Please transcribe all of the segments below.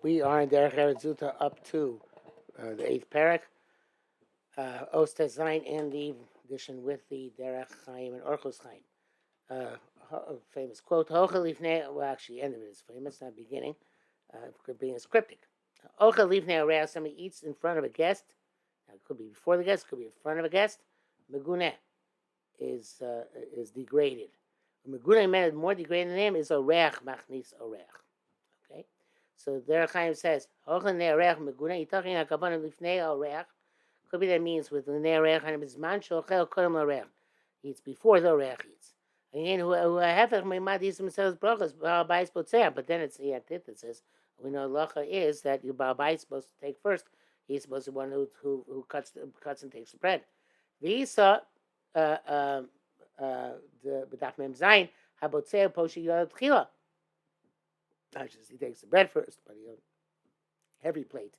We are in Derech Eretz Zuta up to the eighth parak, Osta Zayin, and the edition with the Derech Chaim and Orchos Chaim. Famous quote, Hocha Lifnei, well, actually, the end of it is famous, not beginning, it could be as cryptic. Hocha Lifnei Oreach, somebody eats in front of a guest, now, it could be before the guest, it could be in front of a guest. Meguna is degraded. Meguna meant more degraded than him is Oreach Machnis Oreach. Okay? So Derech Chaim says, Hocha Ne'oreach Meguna, Yitachin HaKavanah Lifnei Oreach. Could be that means with the Ne'oreach and Mizman Shochel Kodem L'Oreach. He eats before the Oreach eats. Again, who Hefech Meimad Yis themselves brachas Baal Bayis Potzeh, but then it's the antithesis. We know Lacha is that your Baal Bayis is supposed to take first. He's supposed to be one who cuts and takes the bread. V'isa the B'daf Mem Zayin Habotzeh Poshi Yod Tchila. He takes the bread first, but heavy plate.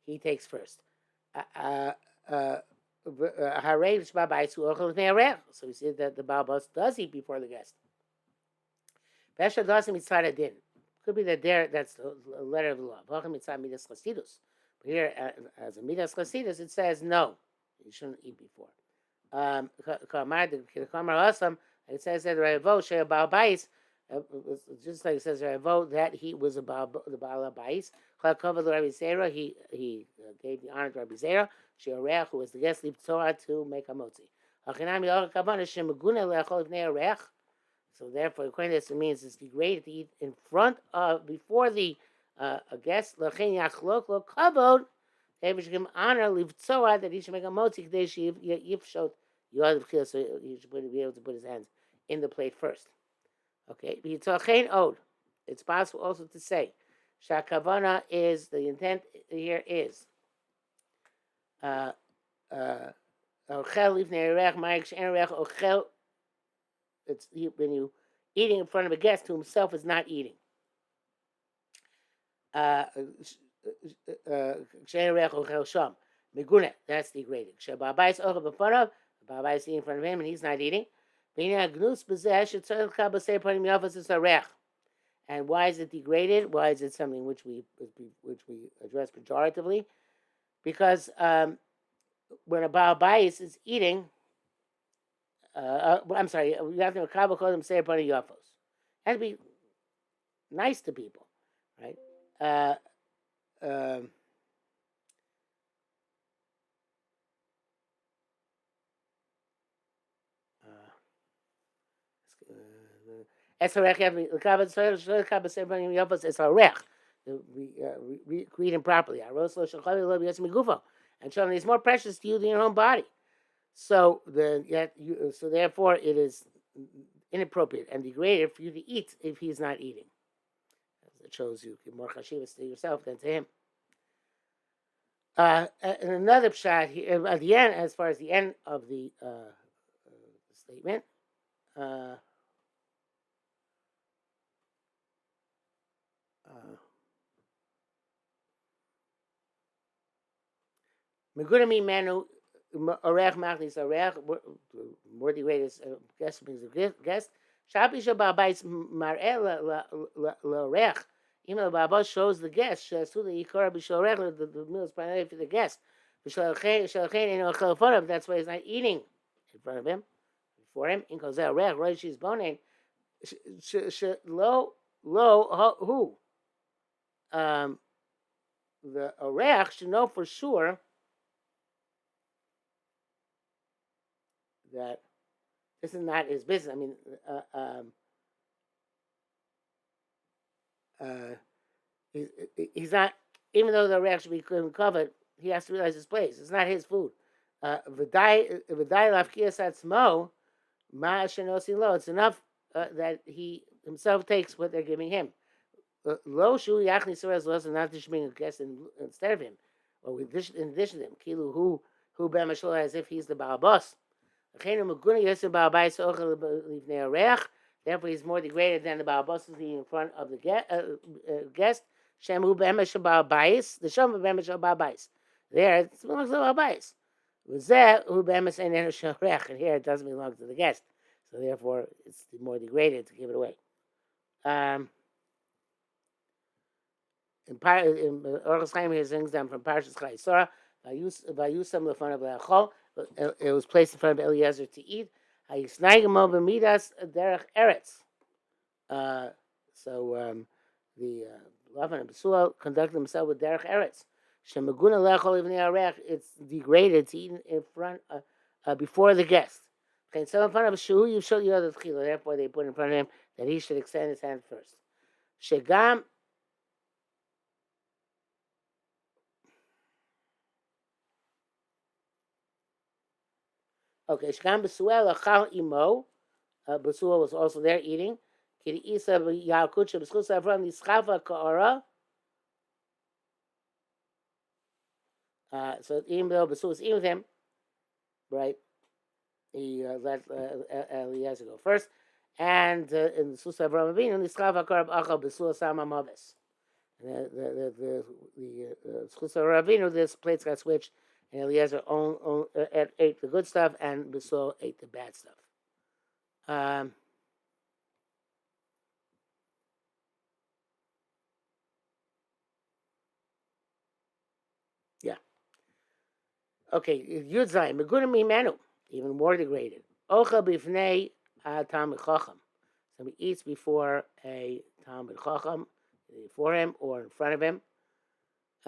He takes first. So we see that the Baal does eat before the guest. Pesha doesn't mitzvah din. Could be that there. That's the letter of the law. But here, as a midas chasidus, it says no, you shouldn't eat before. It says that Ravo shea Baal Bayis, just like it says Ravo that he was the Baal Bayis. He gave the honor to Rabbi Zera, Sheoreach, who was the guest, leave Torah to make a motzi. So therefore, according to this, it means it's degraded to eat in front of, before the guest. They should give him honor, leave Torah, that he should make a motzi, so he should be able to put his hands in the plate first. Okay, it's possible also to say Shakavana is the intent here is it's when you eating in front of a guest who himself is not eating. Meguna, that's degrading. Baba is eating in front of him and he's not eating. And why is it degraded? Why is it something which we address pejoratively? Because when a Baal Bayis is eating, I'm sorry, we have to Kabbalah call them say upon Yafos. It has to be nice to people, right? We read him properly. And children is more precious to you than your own body. So therefore it is inappropriate and degraded for you to eat if he's not eating. It shows you more chashivas to yourself than to him. And another pshat here at the end, as far as the end of the statement. Meguna menu orech machnis orech more degraded guest means a guest. Shabi shababais mar'el l'orech. Even though Baba shows the guest, the meal is primarily for the guest. That's why he's not eating in front of him, before him. In kozel orech roishi's bonin. Lo who the orech should know for sure that this is not his business. I mean, he's not. Even though the reaction should be covered, he has to realize his place. It's not his food. It's enough that he himself takes what they're giving him. Lo shu yachni soras los, not to bring a guest instead of him, or in addition to him. Kilu who b'mashlo as if he's the Baal boss. Therefore, he's more degraded than the Baal boss in front of the guest. Shemu b'emesh Baal Bayis, the Shem b'emesh Baal Bayis. There, it belongs to Baal Bayis. And here it doesn't belong to the guest. So therefore, it's more degraded to give it away. in Orchos Chaim, he sings them from Parshas Chayesora. Vayusam lefanav le'achol. It was placed in front of Eliezer to eat. Hayisnaigamo b'midas derech eretz. The Lavan and Besuel conducted themselves with Derech Eretz. Shemaguna lechol ivnei arech. It's degraded to eat in front before the guest. Therefore, they put in front of him that he should extend his hand first. Shegam. Okay, Shegam Besuel achal imo. Besuel was also there eating. Kiri isa yakucha b'schusa from the schafa ka'ara. So even though Besuel was eating with him, right? He let Eliezer go first, and in the Susa Avraham Avinu, the Schav Akarab Achal Besuel Sama Mavis. The Susa Avraham Avinu, this plates got switched, and Eliezer ate the good stuff, and Besuel ate the bad stuff. Yeah. Okay, Yud Zayin, Meguna Mimenu, even more degraded. Ocha Bifnei Talmid Chacham. Somebody eats before a Talmid Chacham, before him or in front of him.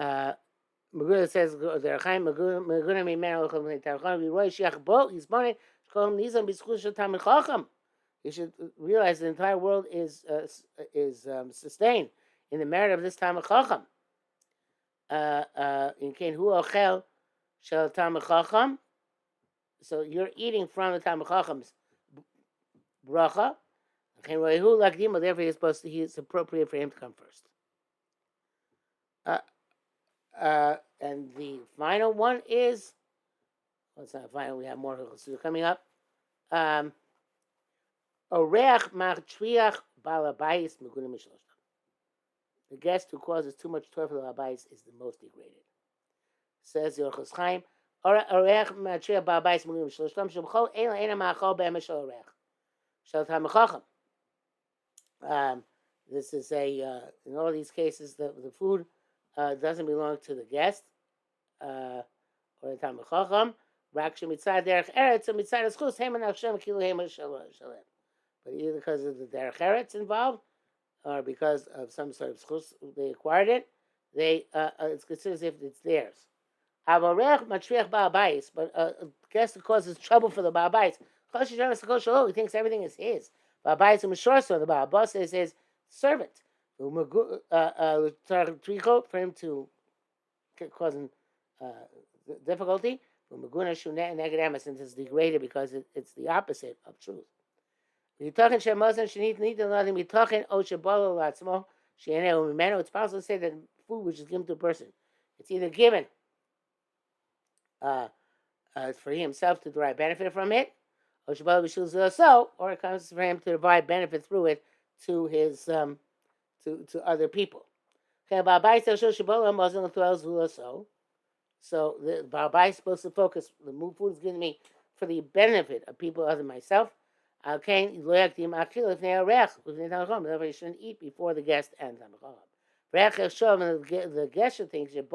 Meguna says, Derech Meguna Mimenu Ocha Bifnei Talmid Chacham. Roy Shiach Bo, he's born it. Call him Nizam B'Schush Talmid Chacham. You should realize the entire world is sustained in the merit of this Talmid Chacham. In Kain Hu Ochel Shel Talmid Chacham. So you're eating from the Talmid Chacham's bracha. Therefore, it's appropriate for him to come first. And the final one is, well, it's not final. We have more coming up. Oreach machtriach balabais meguna mishloshtam. The guest who causes too much toil for the balabais is the most degraded. Says the Orchos Chaim. Oreach machtriach balabais meguna mishloshtam shebchol ela ena ma'achol be'emes shel oreach shel Talmid Chacham. This is in all these cases, the food doesn't belong to the guest or the Talmid Chacham. Rak shemitzad derech eretz, so mitzad eschus heman Hashem kilu heman shalem. But either because of the derech eretz involved, or because of some sort of schus they acquired it, it's considered as if it's theirs. Avarech matriach ba'abayis, but a guest who causes trouble for the ba'abayis, he thinks everything is his. Ba'abayis and mishor, so the ba'abas is his servant. For him to cause difficulty. Miguna shuneh neged since it's degraded because it's the opposite of truth. It's possible to say that food which is given to a person, it's either given for himself to derive benefit from it, or it comes for him to derive benefit through it to his to other people. So the Baal is supposed to focus. The food is given to me for the benefit of people other than myself. Therefore, you shouldn't eat before the guest and the guest should think you should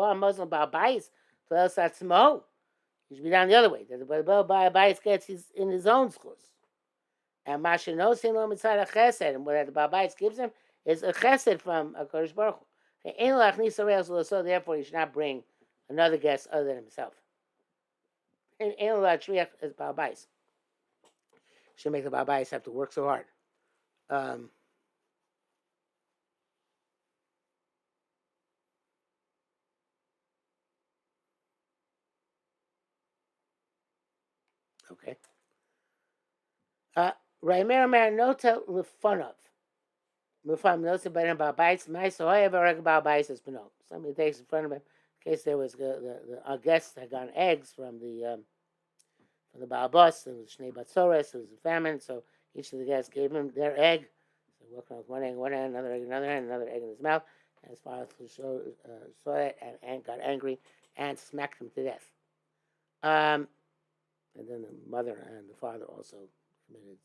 be down the other way. That the Baal gets in his own schus. And and what the Baal gives him is a chesed from a Kodesh Baruch Hu. So therefore, he should not bring another guest other than himself. And Shriach is Baal Bais. Should make the Baal Bais have to work so hard. Okay. Raimer Marinota Lefonov. Mufam Nota Ben Baal Bais. My so I have a Baal Bais as Beno. Somebody takes in front of him. In case there was our guests had gotten eggs from the Baal Bus, there was Shnei Batzores, there was a famine, so each of the guests gave him their egg. So working with one egg in one hand, another egg in another hand, another egg in his mouth. And his father saw it and got angry and smacked him to death. And then the mother and the father also committed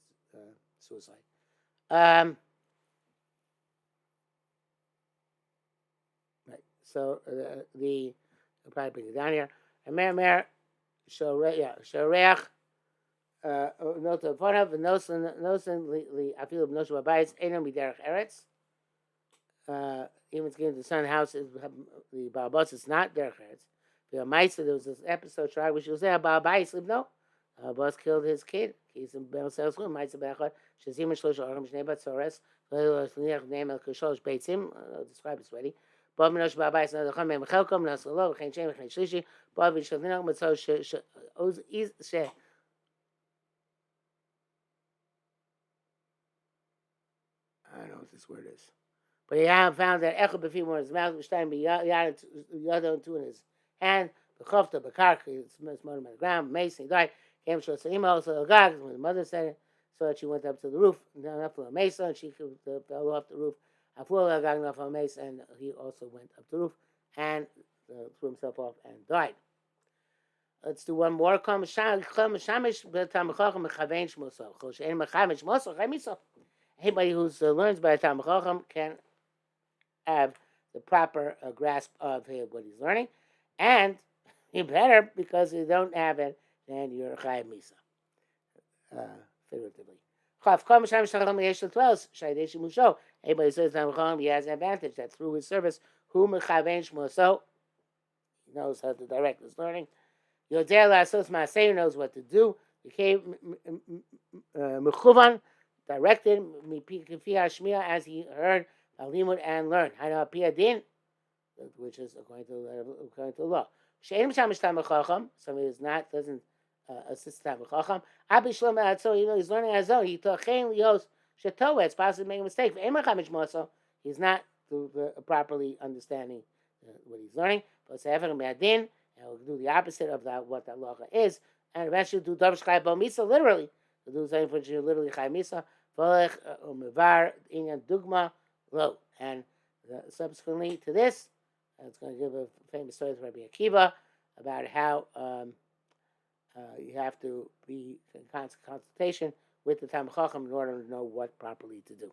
suicide. Right. So the I'll probably bring it down here. And Mer Shoreach Nota Fonav Nosen Li Afilu B'Noshu Babayis Einam Derech Eretz. Even it's given the son house is the Balabas is not Derech Eretz. The Maisa, there was this episode tried which was there Balabais no. Boss killed his kid. He's in Bel Selsum, Maisa Bechot, Shazim Shlosh Oram Shnei Bat Sores, name El Kusholosh Beitzim, describe this already. Bob Minosh Babais, another Chame Mechelkom, Nasolo, Chen Shem, Chen Shlishi, Bob Vishavino, Matzo, She, I don't know what this word is. But he found that Echel Befim was his mouth, Stein Yadon two in his hand, the Chofta, Bakark, it's more on the ground, Mason, he died. Came to Salima, also Gag, when the mother said it, so that she went up to the roof, down up to a mesa, and she fell off the roof. Afula Gag off a mesa, and he also went up the roof and threw himself off and died. Let's do one more. Anybody who learns by a Talmid Chacham can have the proper grasp of what he's learning, and you better because you don't have it, then you're Chayav Misa. Figuratively. Anybody says Talmid Chacham, he has an advantage that through his service, who mechavein shmo, so he knows how to direct his learning. Yodeh la'asos ma'aseh, knows what to do. Became mechuvan, directed mipi hashmiya, as he heard alimud and learned. Hana pia din, which is according to law. She'enim shamish Talmid Chacham, somebody who's not doesn't assist Talmid Chacham. Abi shlom atzol, he's learning as though he tochein lios shetoah. It's possible to make a mistake. He's not properly understanding what he's learning. But sefer me'adin, and we'll do the opposite of that, what that lacha is, and eventually do davar shchai bo misa literally. We'll do something for you literally chai misa. Volech umevar inyan dugma lo, and subsequently to this, it's going to give a famous story of Rabbi Akiva about how you have to be in consultation with the Talmid Chacham in order to know what properly to do.